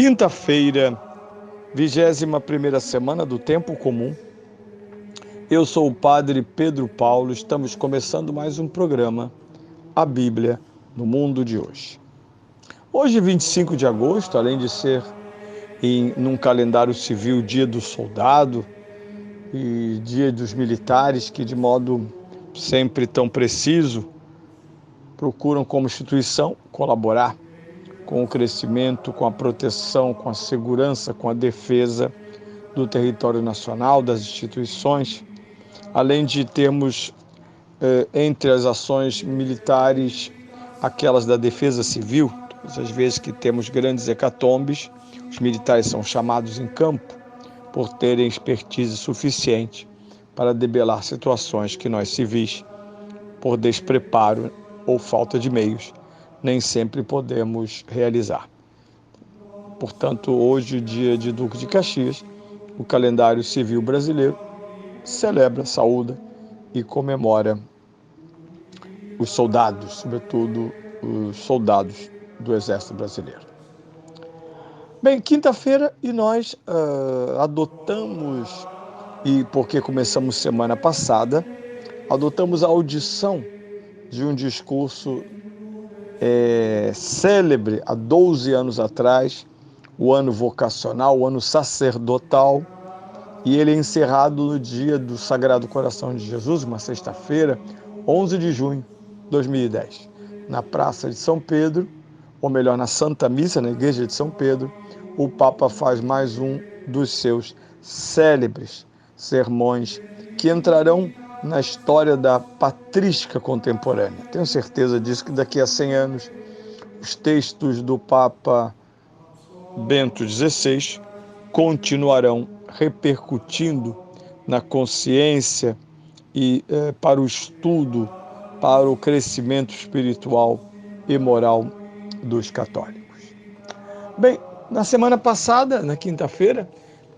Quinta-feira, 21ª semana do Tempo Comum. Eu sou o Padre Pedro Paulo, estamos começando mais um programa, A Bíblia no Mundo de Hoje. Hoje, 25 de agosto, além de ser num calendário civil Dia do Soldado e Dia dos Militares, que de modo sempre tão preciso procuram como instituição colaborar com o crescimento, com a proteção, com a segurança, com a defesa do território nacional, das instituições, além de termos entre as ações militares aquelas da defesa civil. Todas as vezes que temos grandes hecatombes, os militares são chamados em campo por terem expertise suficiente para debelar situações que nós civis, por despreparo ou falta de meios, nem sempre podemos realizar. Portanto, hoje, dia de Duque de Caxias, o calendário civil brasileiro celebra, saúda e comemora os soldados, sobretudo os soldados do Exército Brasileiro. Bem, quinta-feira e nós adotamos, e porque começamos semana passada, adotamos a audição de um discurso célebre há 12 anos atrás, o ano vocacional, o ano sacerdotal, e ele é encerrado no dia do Sagrado Coração de Jesus, uma sexta-feira, 11 de junho de 2010, na Praça de São Pedro, ou melhor, na Santa Missa, na Igreja de São Pedro, o Papa faz mais um dos seus célebres sermões que entrarão na história da patrística contemporânea. Tenho certeza disso, que daqui a 100 anos os textos do Papa Bento XVI continuarão repercutindo na consciência e para o estudo, para o crescimento espiritual e moral dos católicos. Bem, na semana passada, na quinta-feira,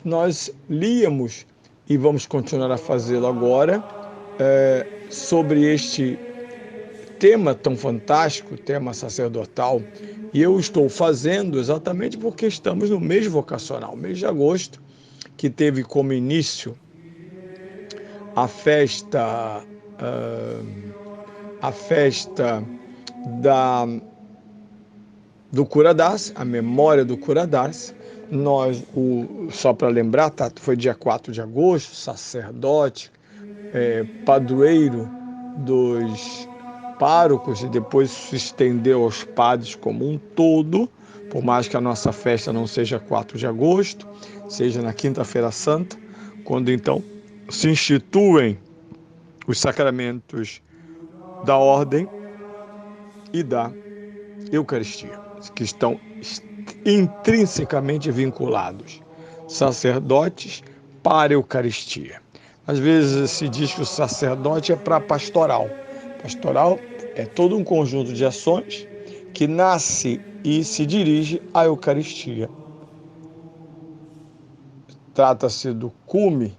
nós líamos, e vamos continuar a fazê-lo agora, sobre este tema tão fantástico, tema sacerdotal, e eu estou fazendo exatamente porque estamos no mês vocacional, mês de agosto, que teve como início a festa do Curadás, a memória do Curadás. Nós, só para lembrar, tá, foi dia 4 de agosto, sacerdote, padroeiro dos párocos, e depois se estendeu aos padres como um todo, por mais que a nossa festa não seja 4 de agosto, seja na Quinta-feira Santa, quando então se instituem os sacramentos da ordem e da Eucaristia, que estão intrinsecamente vinculados, sacerdotes para a Eucaristia. Às vezes se diz que o sacerdote é para pastoral. Pastoral é todo um conjunto de ações que nasce e se dirige à Eucaristia. Trata-se do cume,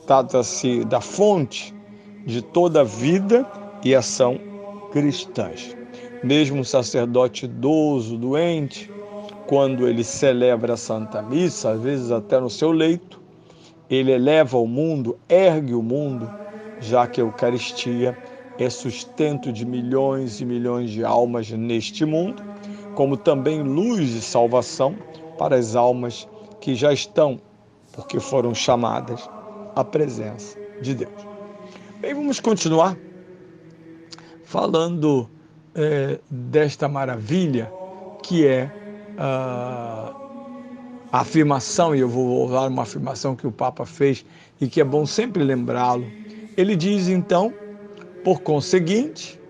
trata-se da fonte de toda a vida e ação cristãs. Mesmo um sacerdote idoso, doente, quando ele celebra a Santa Missa, às vezes até no seu leito, ele eleva o mundo, ergue o mundo, já que a Eucaristia é sustento de milhões e milhões de almas neste mundo, como também luz de salvação para as almas que já estão, porque foram chamadas à presença de Deus. Bem, vamos continuar falando desta maravilha que é a afirmação, e eu vou usar uma afirmação que o Papa fez e que é bom sempre lembrá-lo. Ele diz então: por conseguinte,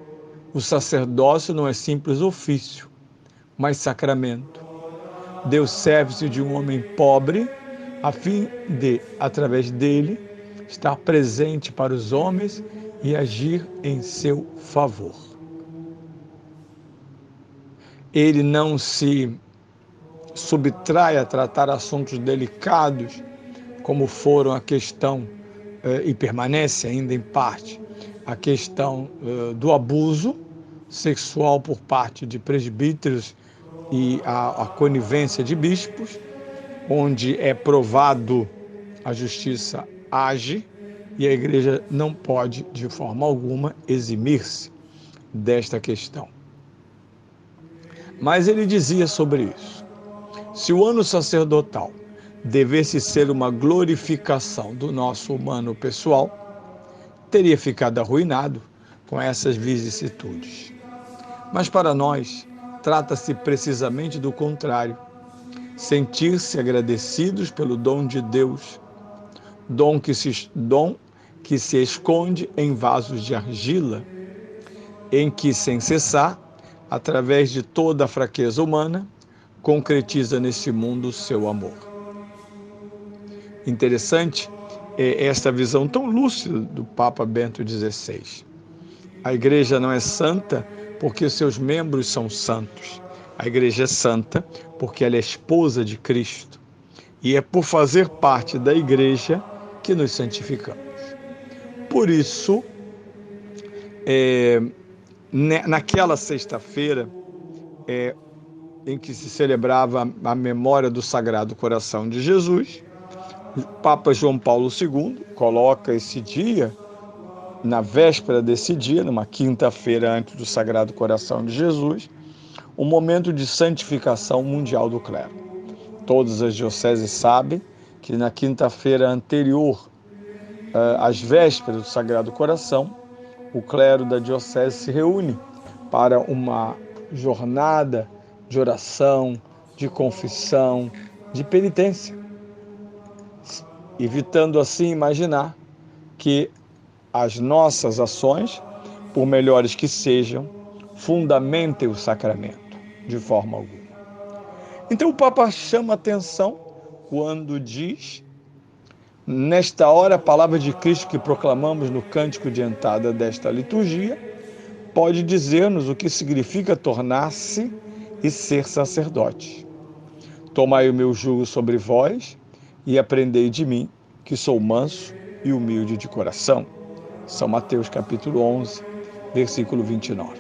o sacerdócio não é simples ofício, mas sacramento. Deus serve-se de um homem pobre a fim de, através dele, estar presente para os homens e agir em seu favor. Ele não se subtrai a tratar assuntos delicados, como foram a questão, e permanece ainda em parte, a questão do abuso sexual por parte de presbíteros e a conivência de bispos, onde é provado a justiça age, e a igreja não pode, de forma alguma, eximir-se desta questão. Mas ele dizia sobre isso: se o ano sacerdotal devesse ser uma glorificação do nosso humano pessoal, teria ficado arruinado com essas vicissitudes. Mas para nós, trata-se precisamente do contrário: sentir-se agradecidos pelo dom de Deus, dom que se esconde em vasos de argila, em que, sem cessar, através de toda a fraqueza humana, concretiza nesse mundo o seu amor. Interessante é esta visão tão lúcida do Papa Bento XVI. A igreja não é santa porque seus membros são santos. A igreja é santa porque ela é esposa de Cristo. E é por fazer parte da igreja que nos santificamos. Por isso, naquela sexta-feira, em que se celebrava a memória do Sagrado Coração de Jesus, o Papa João Paulo II coloca esse dia, na véspera desse dia, numa quinta-feira antes do Sagrado Coração de Jesus, um momento de santificação mundial do clero. Todas as dioceses sabem que na quinta-feira anterior às vésperas do Sagrado Coração, o clero da diocese se reúne para uma jornada de oração, de confissão, de penitência, evitando assim imaginar que as nossas ações, por melhores que sejam, fundamentem o sacramento, de forma alguma. Então o Papa chama atenção quando diz: nesta hora, a palavra de Cristo que proclamamos no cântico de entrada desta liturgia pode dizer-nos o que significa tornar-se e ser sacerdote. Tomai o meu jugo sobre vós e aprendei de mim, que sou manso e humilde de coração. São Mateus capítulo 11, versículo 29.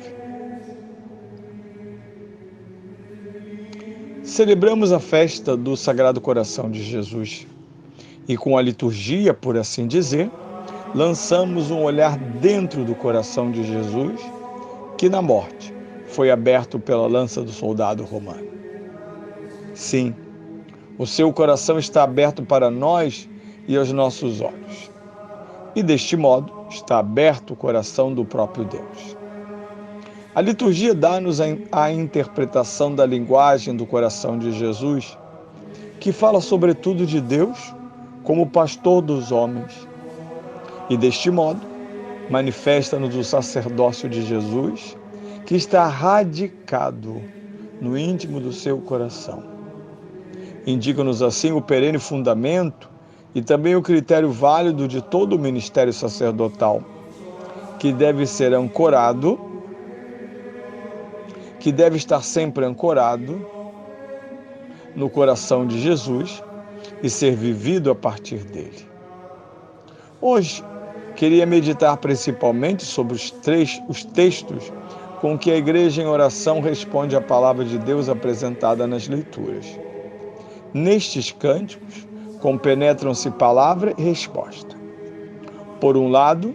Celebramos a festa do Sagrado Coração de Jesus e com a liturgia, por assim dizer, lançamos um olhar dentro do coração de Jesus, que na morte foi aberto pela lança do soldado romano. Sim, o seu coração está aberto para nós e aos nossos olhos. E deste modo está aberto o coração do próprio Deus. A liturgia dá-nos a interpretação da linguagem do coração de Jesus, que fala sobretudo de Deus como pastor dos homens. E deste modo manifesta-nos o sacerdócio de Jesus, que está radicado no íntimo do seu coração. Indica-nos assim o perene fundamento e também o critério válido de todo o ministério sacerdotal, que deve ser ancorado, que deve estar sempre ancorado no coração de Jesus e ser vivido a partir dele. Hoje, queria meditar principalmente sobre os textos com que a Igreja em oração responde à palavra de Deus apresentada nas leituras. Nestes cânticos, compenetram-se palavra e resposta. Por um lado,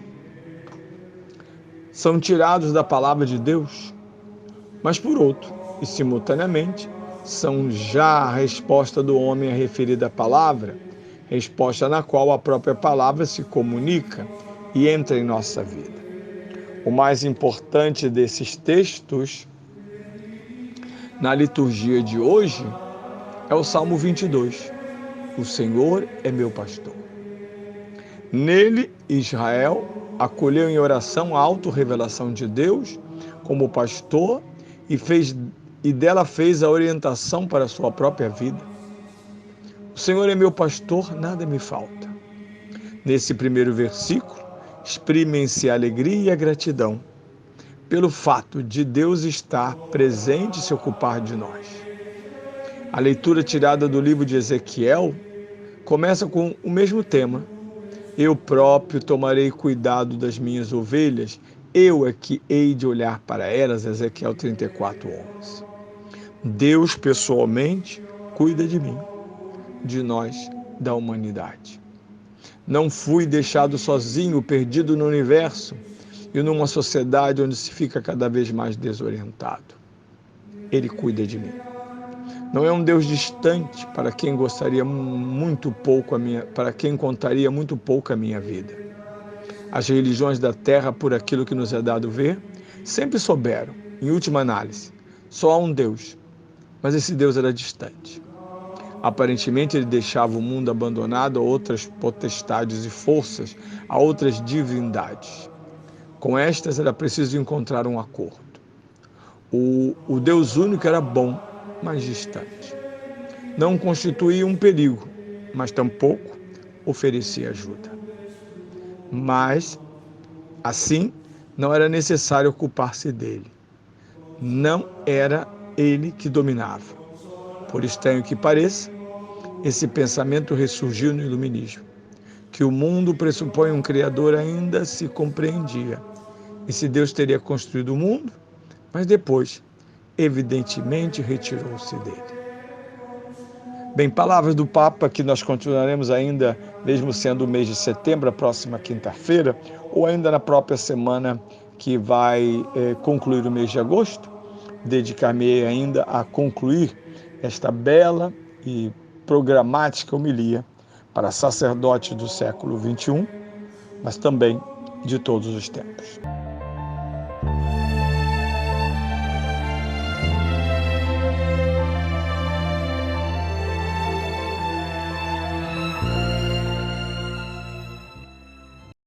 são tirados da palavra de Deus, mas por outro, e simultaneamente, são já a resposta do homem à referida palavra, resposta na qual a própria palavra se comunica e entra em nossa vida. O mais importante desses textos na liturgia de hoje é o Salmo 22. O Senhor é meu pastor. Nele, Israel acolheu em oração a autorrevelação de Deus como pastor e dela fez a orientação para a sua própria vida. O Senhor é meu pastor, nada me falta. Nesse primeiro versículo, exprimem-se a alegria e a gratidão pelo fato de Deus estar presente e se ocupar de nós. A leitura tirada do livro de Ezequiel começa com o mesmo tema: eu próprio tomarei cuidado das minhas ovelhas, eu é que hei de olhar para elas, Ezequiel 34:11. Deus pessoalmente cuida de mim, de nós, da humanidade. Não fui deixado sozinho, perdido no universo e numa sociedade onde se fica cada vez mais desorientado. Ele cuida de mim. Não é um Deus distante para quem para quem contaria muito pouco a minha vida. As religiões da terra, por aquilo que nos é dado ver, sempre souberam, em última análise, só há um Deus, mas esse Deus era distante. Aparentemente ele deixava o mundo abandonado a outras potestades e forças, a outras divindades. Com estas era preciso encontrar um acordo. O Deus único era bom, mas distante. Não constituía um perigo, mas tampouco oferecia ajuda. Mas, assim, não era necessário ocupar-se dele. Não era ele que dominava. Por estranho que pareça, esse pensamento ressurgiu no Iluminismo. Que o mundo pressupõe um Criador ainda se compreendia. Esse Deus teria construído o mundo, mas depois, evidentemente, retirou-se dele. Bem, palavras do Papa que nós continuaremos ainda, mesmo sendo o mês de setembro, a próxima quinta-feira, ou ainda na própria semana que vai concluir o mês de agosto, dedicar-me ainda a concluir esta bela e programática homilia para sacerdotes do século XXI, mas também de todos os tempos.